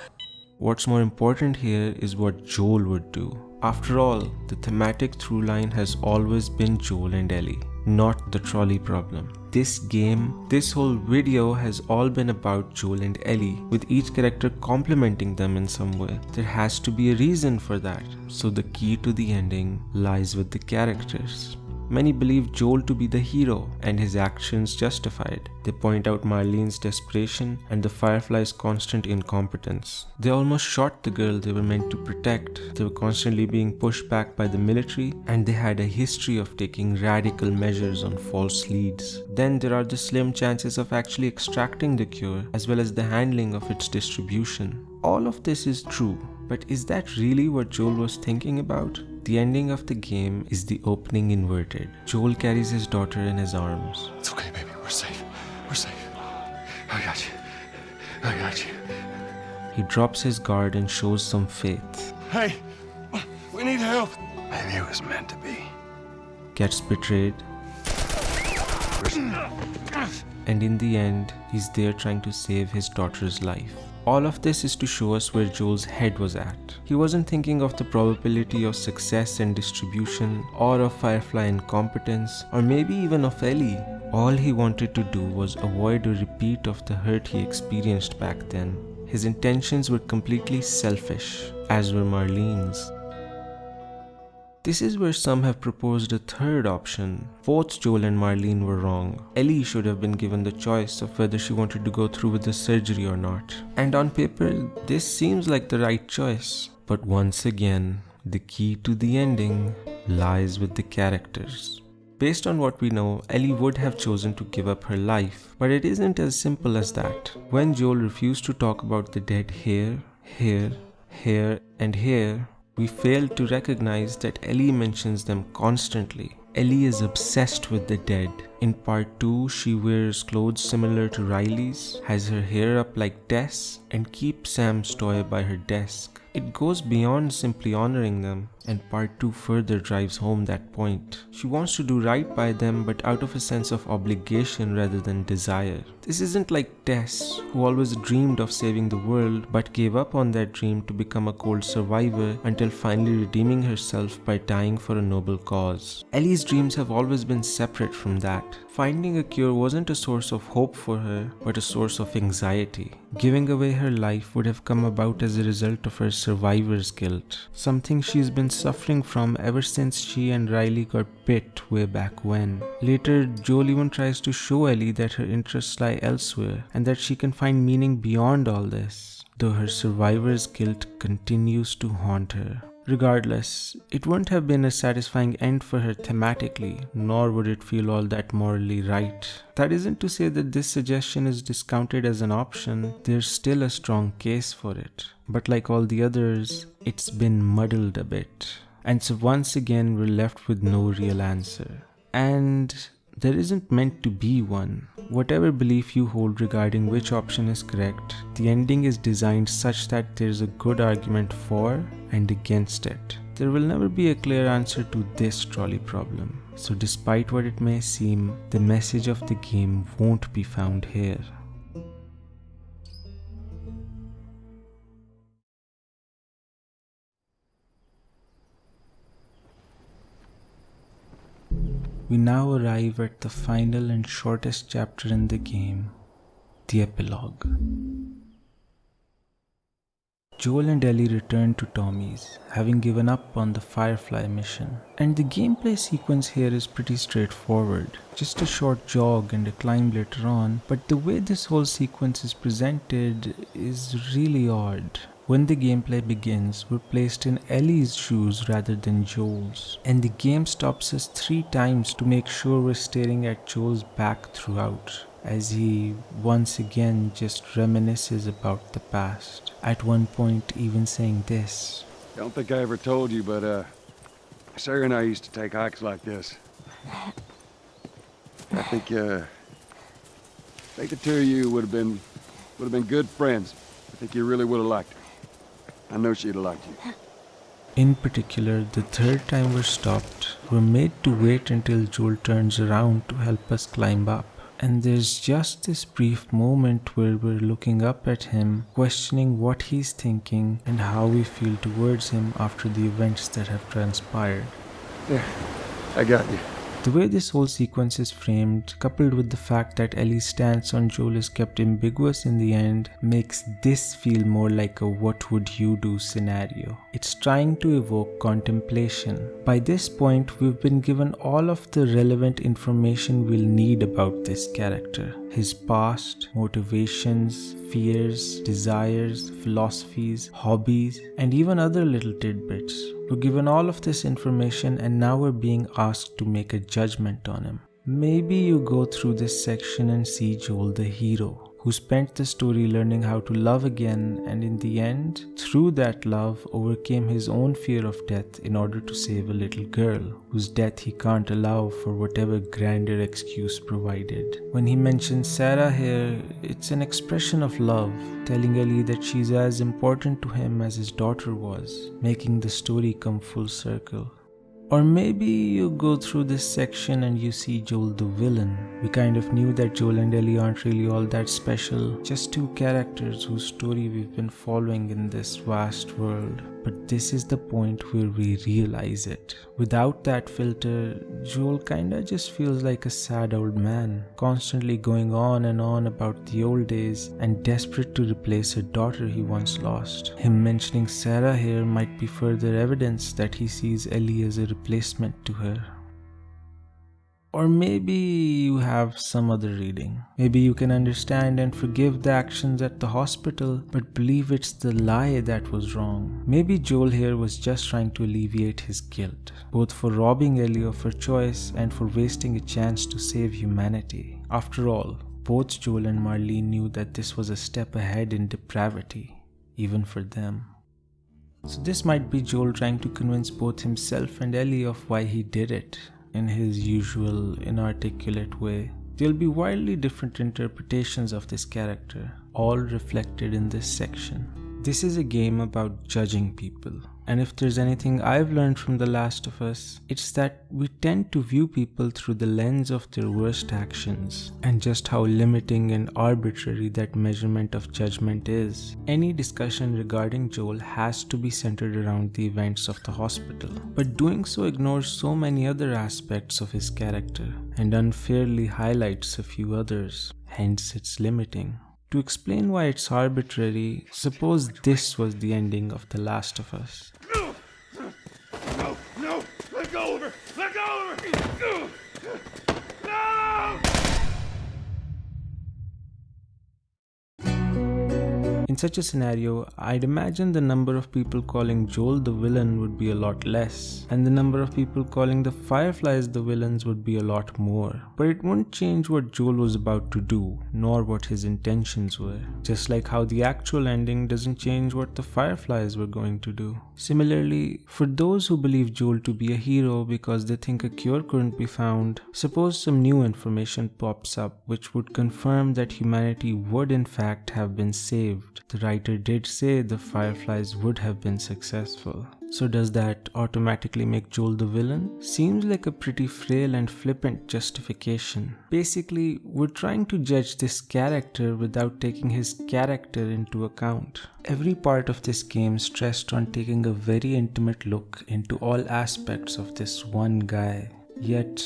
What's more important here is what Joel would do. After all, the thematic through line has always been Joel and Ellie, not the trolley problem. This game, this whole video has all been about Joel and Ellie, with each character complementing them in some way. There has to be a reason for that, so the key to the ending lies with the characters. Many believe Joel to be the hero and his actions justified. They point out Marlene's desperation and the Firefly's constant incompetence. They almost shot the girl they were meant to protect. They were constantly being pushed back by the military, and they had a history of taking radical measures on false leads. Then there are the slim chances of actually extracting the cure, as well as the handling of its distribution. All of this is true, but is that really what Joel was thinking about? The ending of the game is the opening inverted. Joel carries his daughter in his arms. It's okay, baby. We're safe. We're safe. I got you. I got you. He drops his guard and shows some faith. Hey, we need help. Maybe it was meant to be. Gets betrayed. And in the end, he's there trying to save his daughter's life. All of this is to show us where Joel's head was at. He wasn't thinking of the probability of success and distribution, or of Firefly incompetence, or maybe even of Ellie. All he wanted to do was avoid a repeat of the hurt he experienced back then. His intentions were completely selfish, as were Marlene's. This is where some have proposed a third option. Both Joel and Marlene were wrong. Ellie should have been given the choice of whether she wanted to go through with the surgery or not. And on paper, this seems like the right choice. But once again, the key to the ending lies with the characters. Based on what we know, Ellie would have chosen to give up her life, but it isn't as simple as that. When Joel refused to talk about the dead here, and here, we fail to recognize that Ellie mentions them constantly. Ellie is obsessed with the dead. In part 2, she wears clothes similar to Riley's, has her hair up like Tess, and keeps Sam's toy by her desk. It goes beyond simply honoring them, and part 2 further drives home that point. She wants to do right by them, but out of a sense of obligation rather than desire. This isn't like Tess, who always dreamed of saving the world, but gave up on that dream to become a cold survivor until finally redeeming herself by dying for a noble cause. Ellie's dreams have always been separate from that. Finding a cure wasn't a source of hope for her, but a source of anxiety. Giving away her life would have come about as a result of her survivor's guilt, something she's been suffering from ever since she and Riley got bit way back when. Later, Joel even tries to show Ellie that her interests lie elsewhere, and that she can find meaning beyond all this, though her survivor's guilt continues to haunt her. Regardless, it wouldn't have been a satisfying end for her thematically, nor would it feel all that morally right. That isn't to say that this suggestion is discounted as an option. There's still a strong case for it. But like all the others, it's been muddled a bit. And so once again, we're left with no real answer. And there isn't meant to be one. Whatever belief you hold regarding which option is correct, the ending is designed such that there's a good argument for and against it. There will never be a clear answer to this trolley problem. So despite what it may seem, the message of the game won't be found here. We now arrive at the final and shortest chapter in the game, the Epilogue. Joel and Ellie return to Tommy's, having given up on the Firefly mission. And the gameplay sequence here is pretty straightforward. Just a short jog and a climb later on, but the way this whole sequence is presented is really odd. When the gameplay begins, we're placed in Ellie's shoes rather than Joel's, and the game stops us 3 times to make sure we're staring at Joel's back throughout, as he once again just reminisces about the past, at one point even saying this. Don't think I ever told you, but Sarah and I used to take hikes like this. I think the two of you would have been good friends. I think you really would have liked her. I know she'd have liked you. In particular, the third time we're stopped, we're made to wait until Joel turns around to help us climb up. And there's just this brief moment where we're looking up at him, questioning what he's thinking and how we feel towards him after the events that have transpired. Yeah, I got you. The way this whole sequence is framed, coupled with the fact that Ellie's stance on Joel is kept ambiguous in the end, makes this feel more like a what would you do scenario. It's trying to evoke contemplation. By this point, we've been given all of the relevant information we'll need about this character. His past, motivations, fears, desires, philosophies, hobbies, and even other little tidbits. We're given all of this information and now we're being asked to make a judgment on him. Maybe you go through this section and see Joel the hero, who spent the story learning how to love again and in the end, through that love, overcame his own fear of death in order to save a little girl, whose death he can't allow for whatever grander excuse provided. When he mentions Sarah here, it's an expression of love, telling Ellie that she's as important to him as his daughter was, making the story come full circle. Or maybe you go through this section and you see Joel the villain. We kind of knew that Joel and Ellie aren't really all that special, just two characters whose story we've been following in this vast world. But this is the point where we realize it. Without that filter, Joel kinda just feels like a sad old man, constantly going on and on about the old days and desperate to replace a daughter he once lost. Him mentioning Sarah here might be further evidence that he sees Ellie as a replacement to her. Or maybe you have some other reading. Maybe you can understand and forgive the actions at the hospital, but believe it's the lie that was wrong. Maybe Joel here was just trying to alleviate his guilt, both for robbing Ellie of her choice and for wasting a chance to save humanity. After all, both Joel and Marlene knew that this was a step ahead in depravity, even for them. So this might be Joel trying to convince both himself and Ellie of why he did it, in his usual inarticulate way. There'll be wildly different interpretations of this character, all reflected in this section. This is a game about judging people, and if there's anything I've learned from The Last of Us, it's that we tend to view people through the lens of their worst actions, and just how limiting and arbitrary that measurement of judgment is. Any discussion regarding Joel has to be centered around the events of the hospital, but doing so ignores so many other aspects of his character, and unfairly highlights a few others, hence it's limiting. To explain why it's arbitrary, suppose this was the ending of The Last of Us. No! Let go of her! Let go of her! No! In such a scenario, I'd imagine the number of people calling Joel the villain would be a lot less, and the number of people calling the Fireflies the villains would be a lot more. But it wouldn't change what Joel was about to do, nor what his intentions were, just like how the actual ending doesn't change what the Fireflies were going to do. Similarly, for those who believe Joel to be a hero because they think a cure couldn't be found, suppose some new information pops up which would confirm that humanity would in fact have been saved. The writer did say the Fireflies would have been successful. So does that automatically make Joel the villain? Seems like a pretty frail and flippant justification. Basically, we're trying to judge this character without taking his character into account. Every part of this game stressed on taking a very intimate look into all aspects of this one guy. Yet,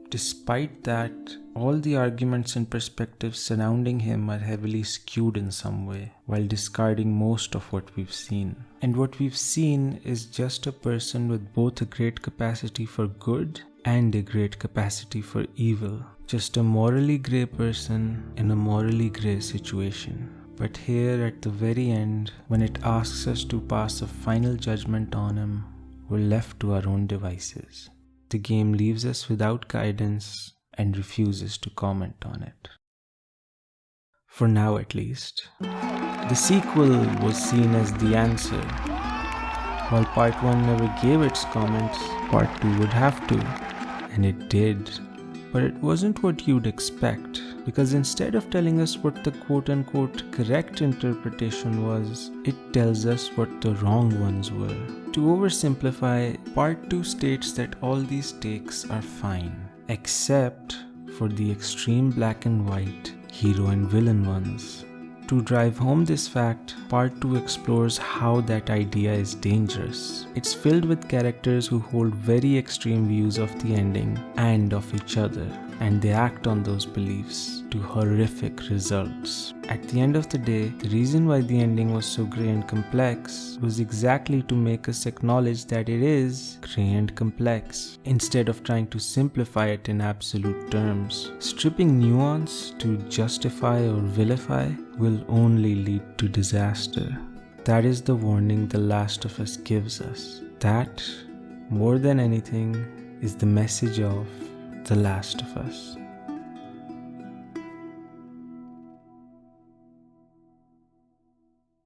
despite that, all the arguments and perspectives surrounding him are heavily skewed in some way, while discarding most of what we've seen. And what we've seen is just a person with both a great capacity for good and a great capacity for evil. Just a morally grey person in a morally grey situation. But here at the very end, when it asks us to pass a final judgment on him, we're left to our own devices. The game leaves us without guidance and refuses to comment on it. For now at least. The sequel was seen as the answer. While part 1 never gave its comments, part 2 would have to. And it did. But it wasn't what you'd expect, because instead of telling us what the quote-unquote correct interpretation was, it tells us what the wrong ones were. To oversimplify, part 2 states that all these takes are fine, except for the extreme black and white hero and villain ones. To drive home this fact, part 2 explores how that idea is dangerous. It's filled with characters who hold very extreme views of the ending and of each other, and they act on those beliefs to horrific results. At the end of the day, the reason why the ending was so grey and complex was exactly to make us acknowledge that it is grey and complex, instead of trying to simplify it in absolute terms. Stripping nuance to justify or vilify will only lead to disaster. That is the warning The Last of Us gives us. That, more than anything, is the message of The Last of Us.